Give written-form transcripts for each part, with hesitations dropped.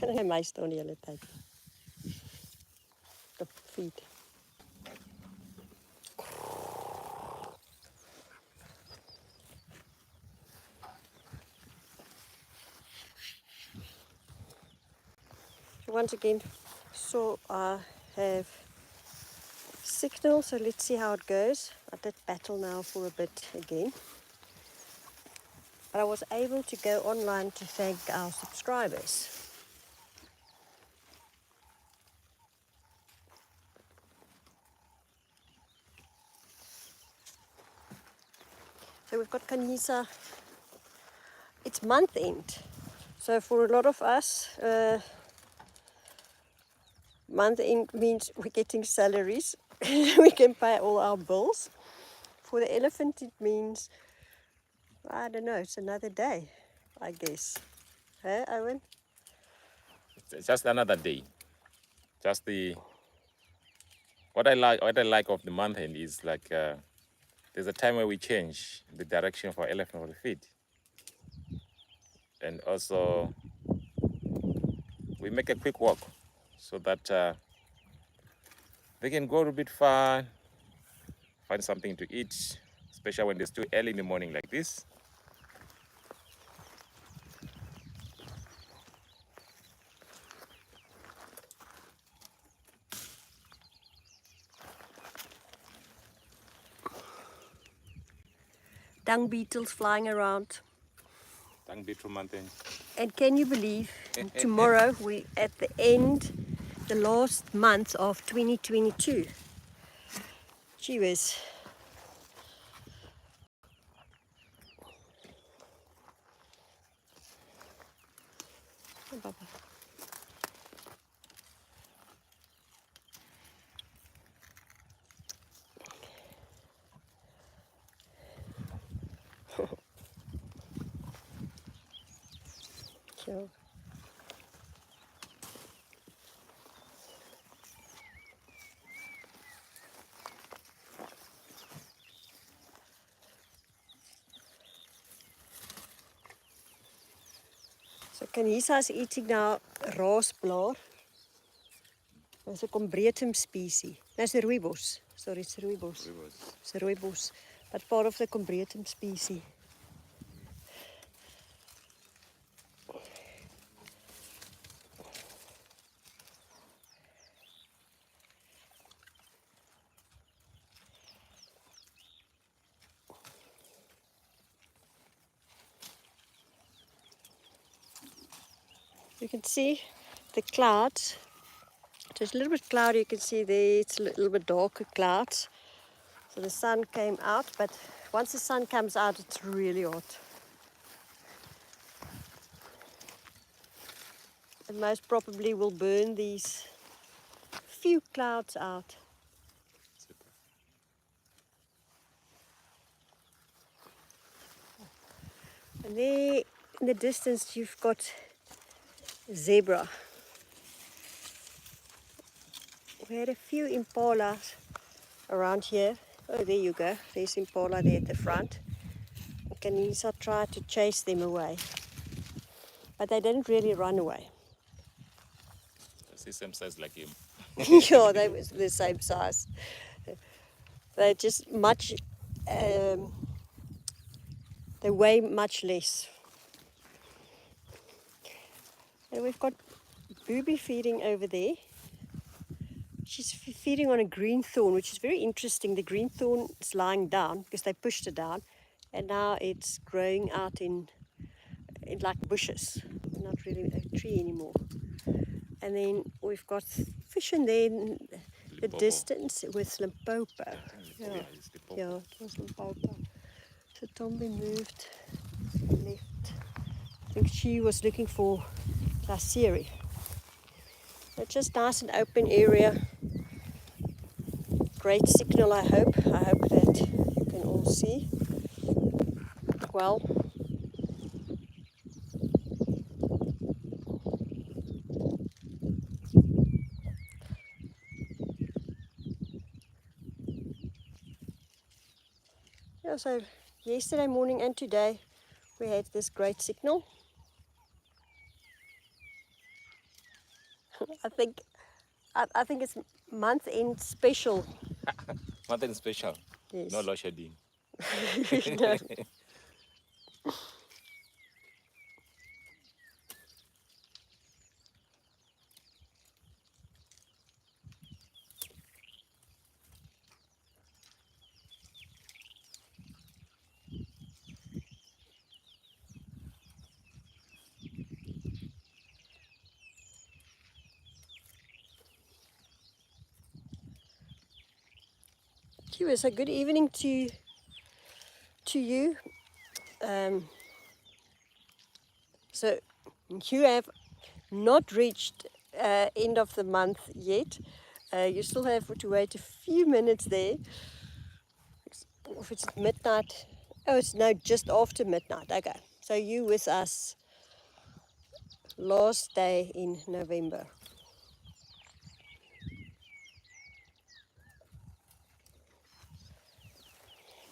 My staan die hele tyd. Op feed. Once again, so I have signal, so let's see how it goes. I did battle now for a bit again. But I was able to go online to thank our subscribers. So we've got Kanisa. It's month end. So for a lot of us, month end means we're getting salaries. We can pay all our bills. For the elephant, it means, I don't know, it's another day, I guess. Hey, Owen? It's just another day. Just what I like of the month end is like there's a time where we change the direction for elephant for the feed, and also we make a quick walk so that they can go a bit far, find something to eat, especially when it's too early in the morning like this. Dung beetles flying around. Dung beetle month end. And can you believe, tomorrow we at the end, the last month of 2022. Gee whiz. Oh, Baba. Sure. So Kanisa is eating now raasblaar. It's a combretum species. No, it's a rooibos. Sorry, it's a rooibos. It's a rooibos. But part of the combretum species. You can see the clouds. It's a little bit cloudy, you can see there, it's a little bit darker clouds. So the sun came out, but once the sun comes out, it's really hot. It most probably will burn these few clouds out. And there in the distance, you've got zebra. We had a few impalas around here. Oh, there you go. There's impala there at the front. Kanisa tried to chase them away, but they didn't really run away. It's the same size like him. Yeah, they were the same size. They're just much, they weigh much less. And we've got Booby feeding over there. She's feeding on a green thorn, which is very interesting. The green thorn is lying down because they pushed it down, and now it's growing out in like bushes, not really a tree anymore. And then we've got fish in there in the distance with Limpopo. Yeah, it was Limpopo. So Tommy moved left. I think she was looking for Glacieri. It's just nice and open area. Great signal, I hope. I hope that you can all see well. Yeah, so yesterday morning and today we had this great signal. I think it's month end special. Nothing special. Yes. No load shedding. No. So good evening to you. So you have not reached end of the month yet. You still have to wait a few minutes there. If it's midnight, oh, it's now just after midnight. Okay, so you with us last day in November.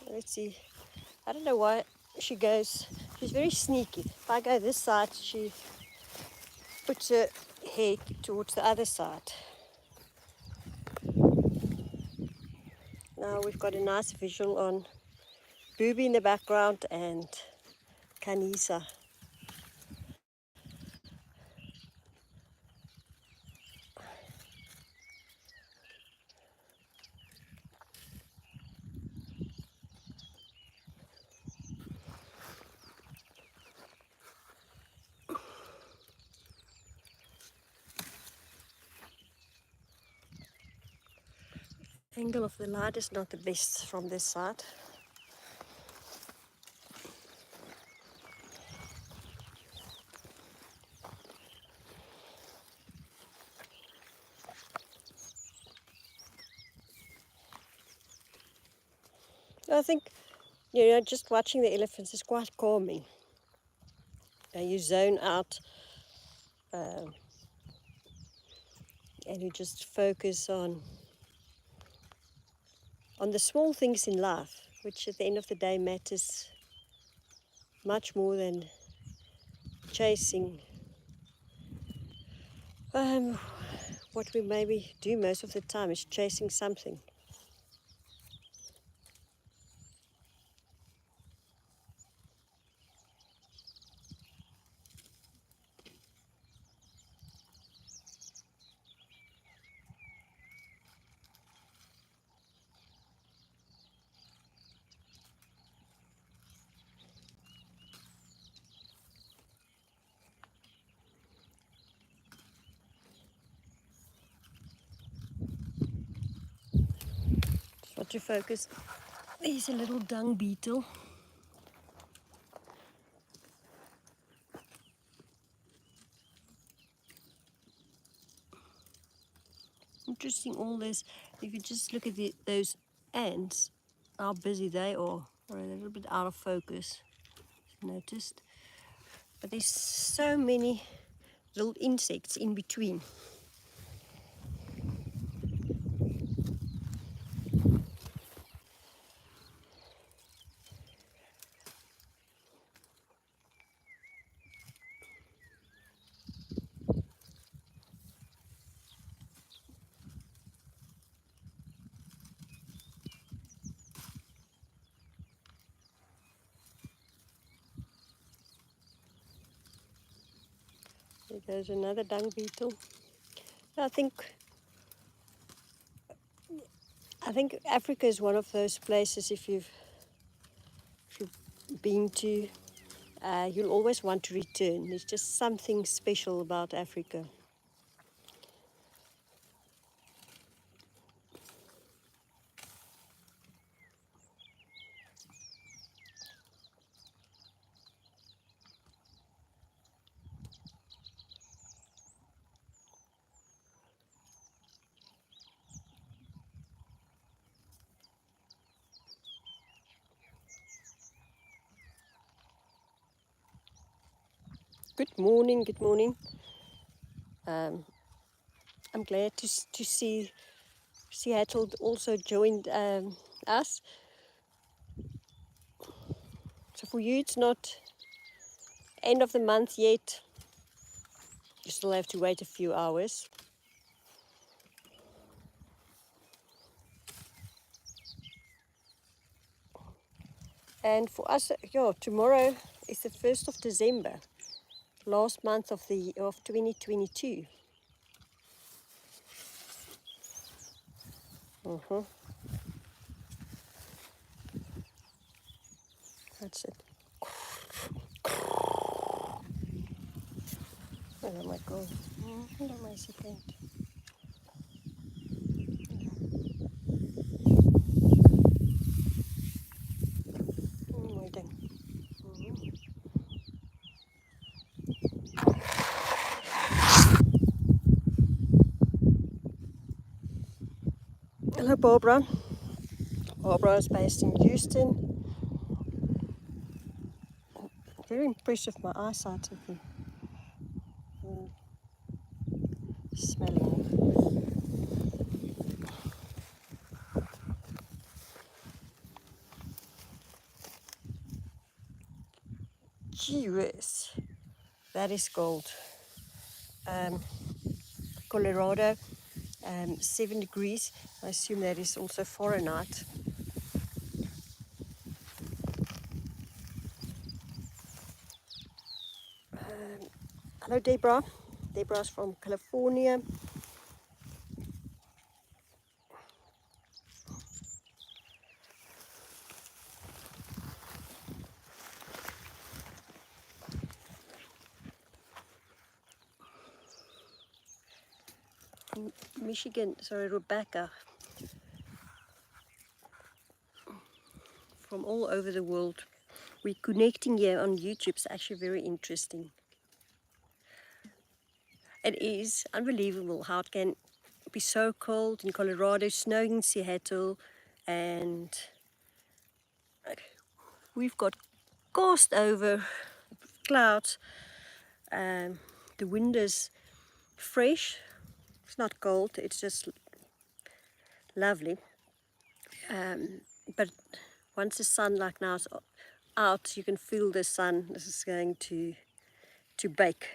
Let's see. I don't know why she goes. She's very sneaky. If I go this side, she puts her head towards the other side. Now we've got a nice visual on Booby in the background and Kanisa. Angle of the light is not the best from this side. I think, just watching the elephants is quite calming. You zone out and you just focus on the small things in life, which at the end of the day matters much more than chasing what we maybe do most of the time is chasing something. Just want to focus. There's a little dung beetle. Interesting, all this. If you just look at those ants, how busy they are. Or a little bit out of focus, noticed. But there's so many little insects in between. There goes another dung beetle. I think Africa is one of those places, if you've been to, you'll always want to return. There's just something special about Africa. Good morning, good morning. I'm glad to see Seattle also joined us. So for you, it's not end of the month yet. You still have to wait a few hours. And for us, yeah, tomorrow is the 1st of December, last month of 2022. That's it. Oh my God. Hello, my second. Oh my dang. Hello, Barbara. Barbara is based in Houston. Very impressed with my eyesight of them. Smelling. Gee whiz. That is gold. Colorado, 7 degrees. I assume that is also Fahrenheit. Hello, Deborah. Deborah's from California. From Michigan, sorry, Rebecca. From all over the world. We're connecting here on YouTube. It's actually very interesting. It is unbelievable how it can be so cold in Colorado, snowing in Seattle, and we've got cast over clouds. The wind is fresh. It's not cold, it's just lovely. But once the sun like now is out, you can feel the sun. This is going to bake.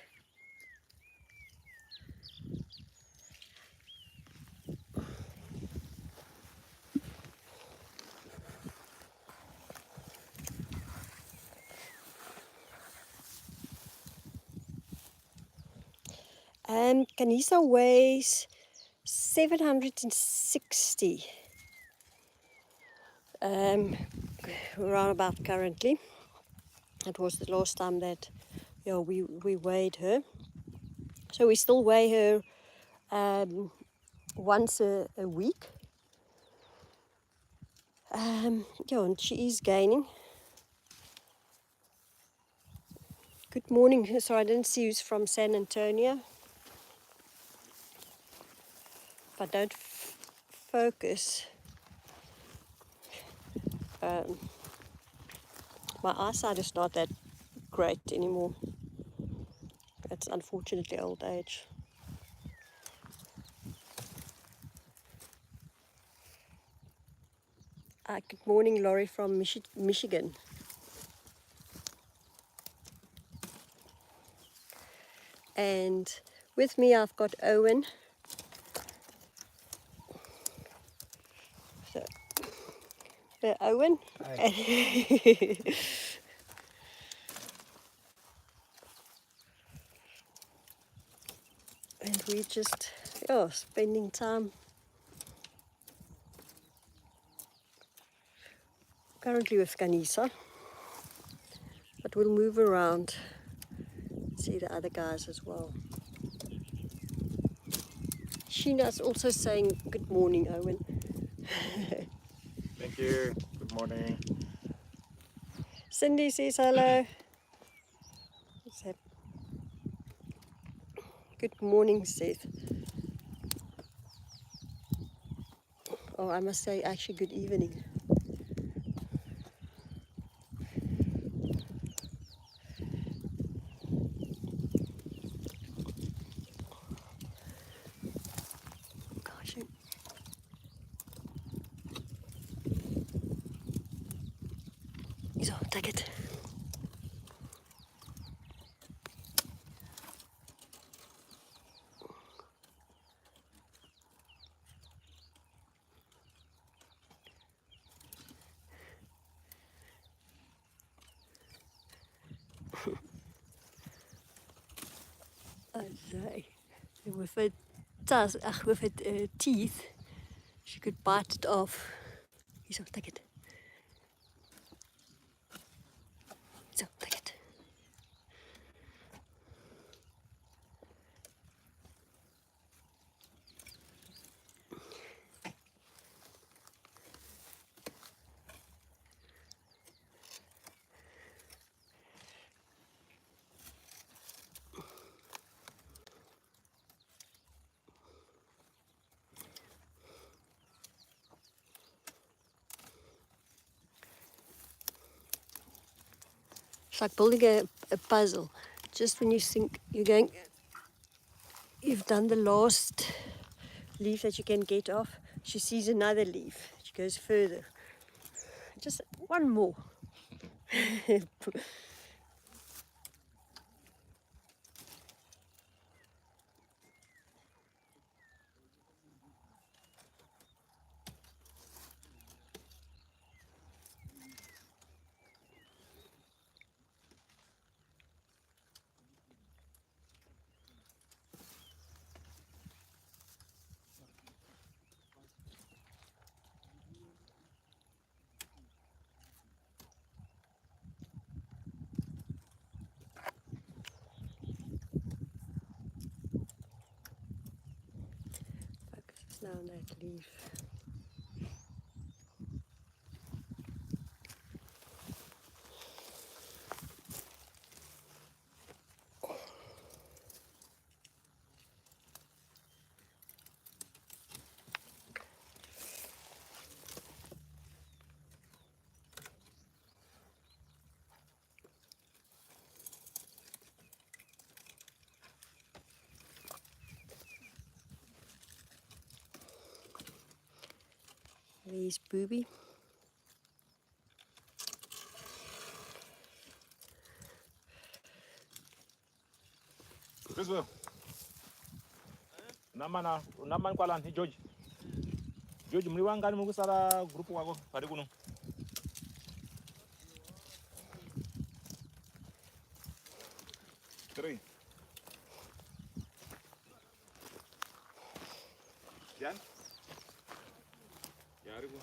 Kanisa weighs 760 around about currently. It was the last time that we weighed her. So we still weigh her once a week. And she is gaining. Good morning. Sorry, I didn't see who's from San Antonio. If I don't focus, my eyesight is not that great anymore. It's unfortunately old age. Good morning, Laurie from Michigan. And with me I've got Owen. So, Owen. Hi. And we just spending time currently with Kanisa, but we'll move around, see the other guys as well. Sheena's also saying good morning, Owen. Thank you. Good morning. Cindy says hello. Good morning, Seth. Oh, I must say actually good evening. Gosh, so take it. And with her with her teeth, she could bite it off. So take it. So take it. It's like building a puzzle. Just when you think you've done the last leaf that you can get off, she sees another leaf. She goes further. Just one more. Focus now on that leaf. There's Booby. This way. Naman kwa lan George. George mliwanga ni mugusara grupu wako pari kuno. Three. Jan? Yaribu.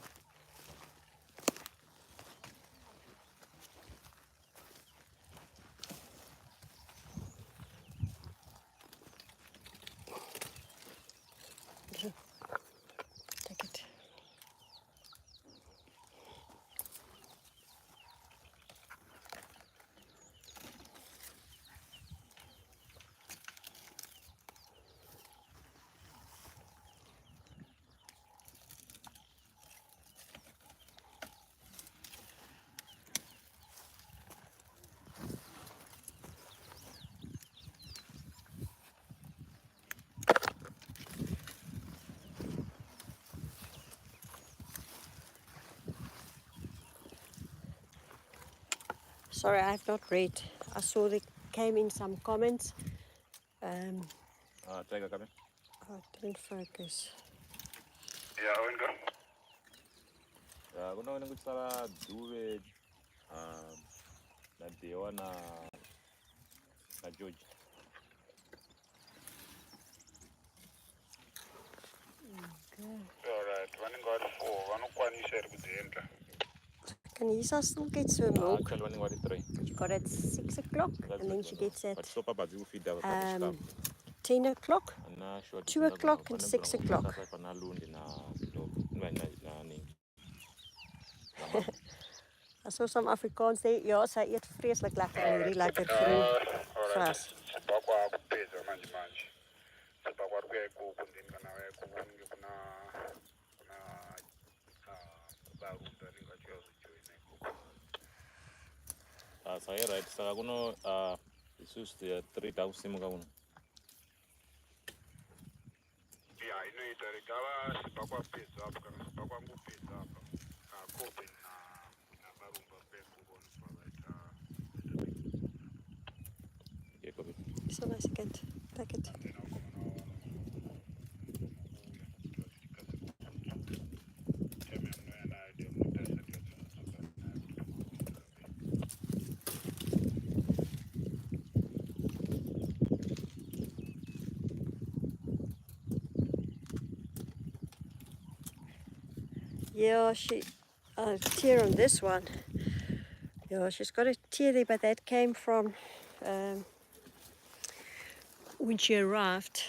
Take it. Sorry, I have not read. I saw there came in some comments. Tiger coming. Oh, it didn't focus. Yeah, Wenga. Kuno ngusara duwe na Dewa na George. Alright, running out 4. Wanokwanisa iri kudziendla. Kanisa still gets her milk. Actually running out 3. She got at 6 o'clock, and then she gets at But so papa will feed our 10 o'clock, 2 o'clock, and 6 o'clock. I saw some Afrikaans there. Ja, sy eet vreeslik lekker en hierdie lekker groen gras. Sibakwa kupedza manje manje. Sibakwa kuya ikuku ndini kana kubungi kuna barunda lingachiya kujoina ikuku. So right, so kuno isus the 3,000 simuka kuno. Yeah, inoita regala sibakwa pedza apa kana sibakwa ngupedza apa. Kope na barumba peku kono pavaita. Yeah, copy. So nice again. Take it. Yeah, tear on this one. Yeah, she's got a tear there, but that came from when she arrived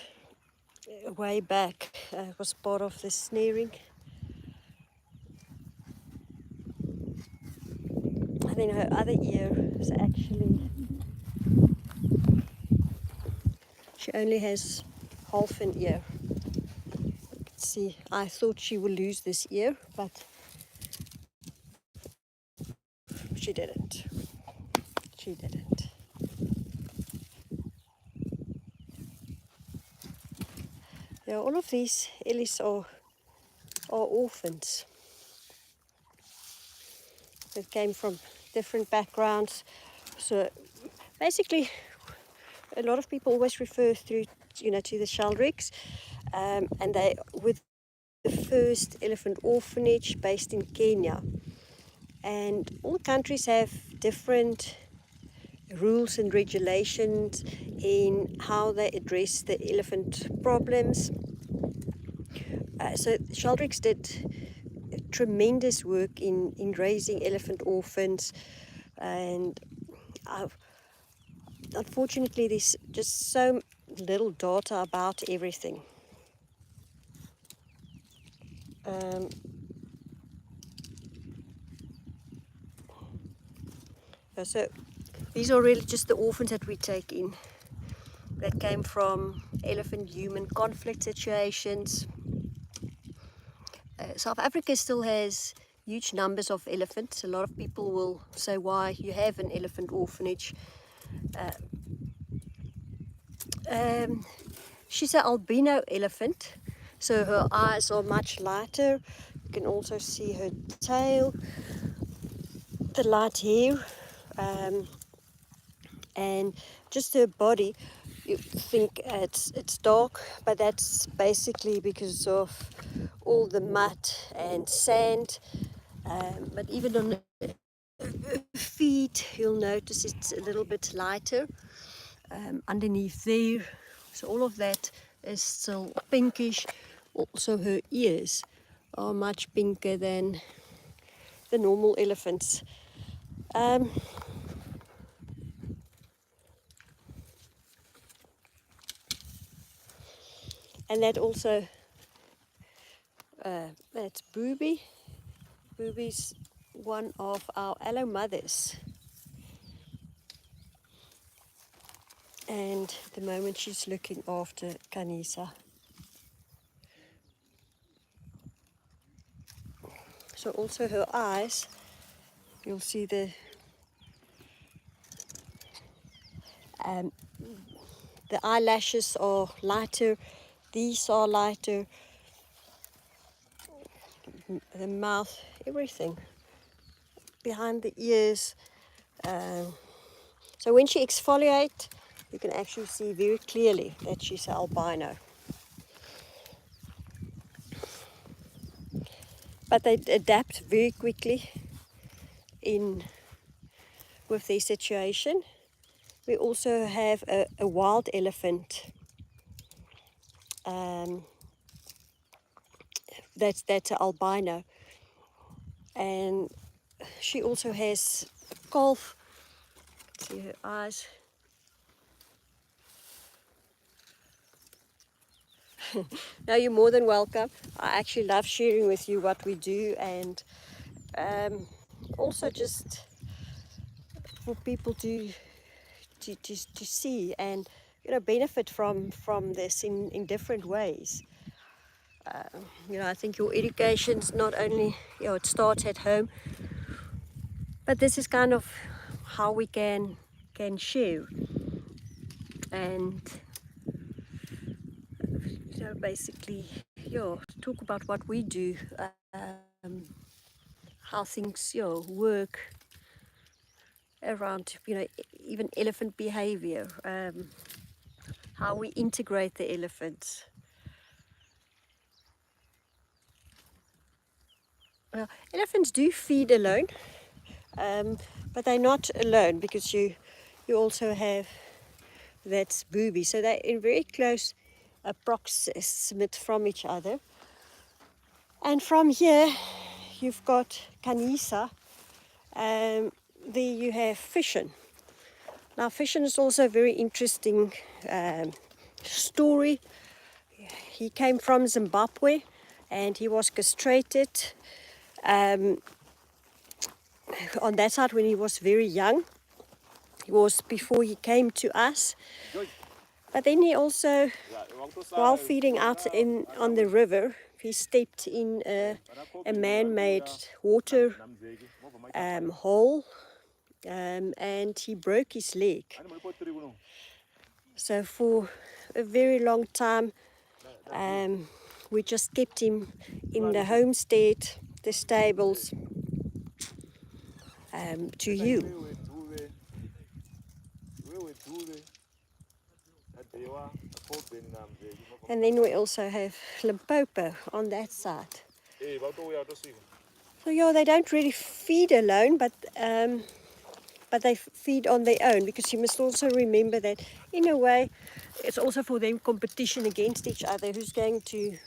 way back. It was part of the snaring. And then her other ear is actually, she only has half an ear. You can see, I thought she would lose this ear, but she didn't. She didn't. Yeah, all of these ellies are orphans. They came from different backgrounds. So basically, a lot of people always refer through, to the Sheldricks, and they were the first elephant orphanage based in Kenya. And all countries have different rules and regulations in how they address the elephant problems. So Sheldricks did tremendous work in raising elephant orphans, and unfortunately there's just so little data about everything. So these are really just the orphans that we take in that came from elephant-human conflict situations. South Africa still has huge numbers of elephants. A lot of people will say why you have an elephant orphanage. She's an albino elephant, so her eyes are much lighter. You can also see her tail, the light hair, and just her body. You think it's dark, but that's basically because of all the mud and sand. But even on her feet, you'll notice it's a little bit lighter underneath there. So all of that is still pinkish. Also her ears are much pinker than the normal elephants. And that also, that's Booby. Booby's one of our allo mothers. And at the moment she's looking after Kanisa. So also her eyes, you'll see the eyelashes are lighter, these are lighter, the mouth, everything behind the ears. So when she exfoliates, you can actually see very clearly that she's an albino. But they adapt very quickly with their situation. We also have a wild elephant. That's an albino, and she also has a calf. See her eyes. Now you're more than welcome. I actually love sharing with you what we do, and also just for people to see and benefit from this in different ways. I think your education's not only it starts at home, but this is kind of how we can share and basically talk about what we do, how things work around even elephant behavior, how we integrate the elephants. Elephants do feed alone, but they're not alone because you also have that's Booby, so they're in very close approximate from each other. And from here you've got Kanisa. There you have fishing. Now fishing is also a very interesting story. He came from Zimbabwe and he was castrated on that side when he was very young. He was before he came to us. But then he also, while feeding out on the river, he stepped in a man-made water hole and he broke his leg. So for a very long time, we just kept him in the homestead, the stables, to heal. And then we also have Limpopo on that side. So yeah, they don't really feed alone, but they feed on their own, because you must also remember that in a way it's also for them competition against each other, who's going to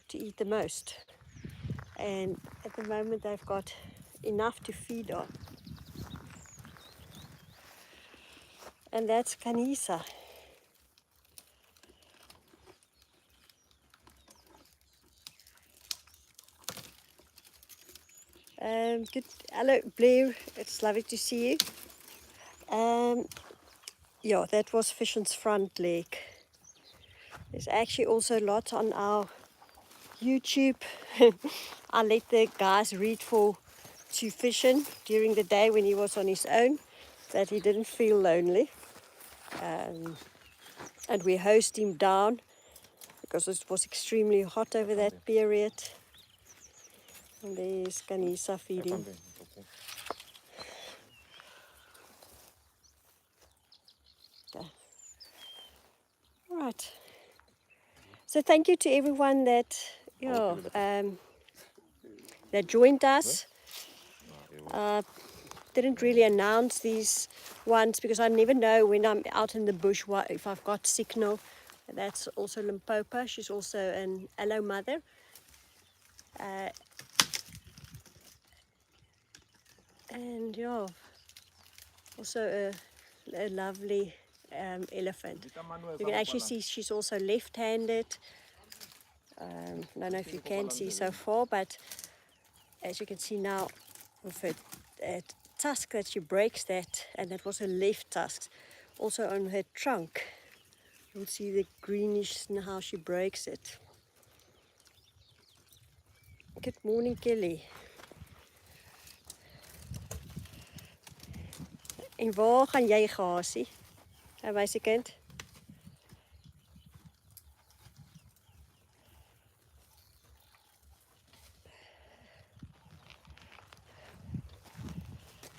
to eat the most. And at the moment they've got enough to feed on. And that's Kanisa. Good. Hello, Blair. It's lovely to see you. Yeah, that was Fishing's front leg. There's actually also a lot on our YouTube. I let the guys read to Fishing during the day when he was on his own, that he didn't feel lonely. And we hosed him down because it was extremely hot over that period. And there's Kanisa feeding. Okay. All right. So thank you to everyone that that joined us. Didn't really announce these ones because I never know when I'm out in the bush if I've got signal. That's also Limpopo. She's also an allo mother. And yeah, also a lovely elephant. You can actually see she's also left-handed. I don't know if you can see so far, but as you can see now with her tusk that she breaks that, and that was her left tusk. Also on her trunk, you'll see the greenish and how she breaks it. Good morning, Kelly. En waar gaan jy gasie? Meisiekind?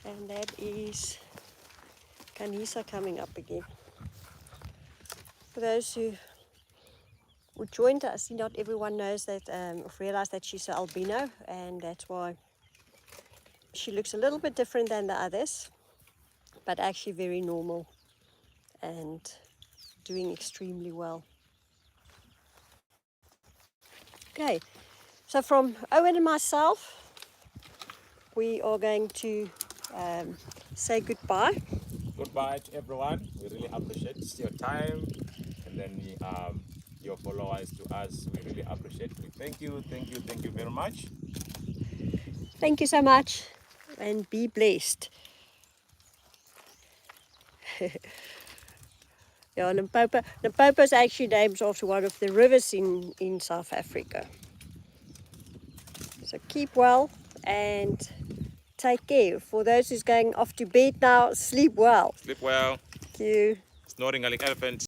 And that is Kanisa coming up again. For those who joined us, not everyone knows that, or realize that she's an albino, and that's why she looks a little bit different than the others, but actually very normal and doing extremely well. Okay, so from Owen and myself, we are going to say goodbye. Goodbye to everyone. We really appreciate your time, and then your followers to us. We really appreciate it. Thank you very much. Thank you so much, and be blessed. Yeah, Limpopo. Limpopo is actually named after one of the rivers in South Africa. So keep well and take care. For those who's going off to bed now, sleep well. Sleep well. Thank you. Snoring like elephants.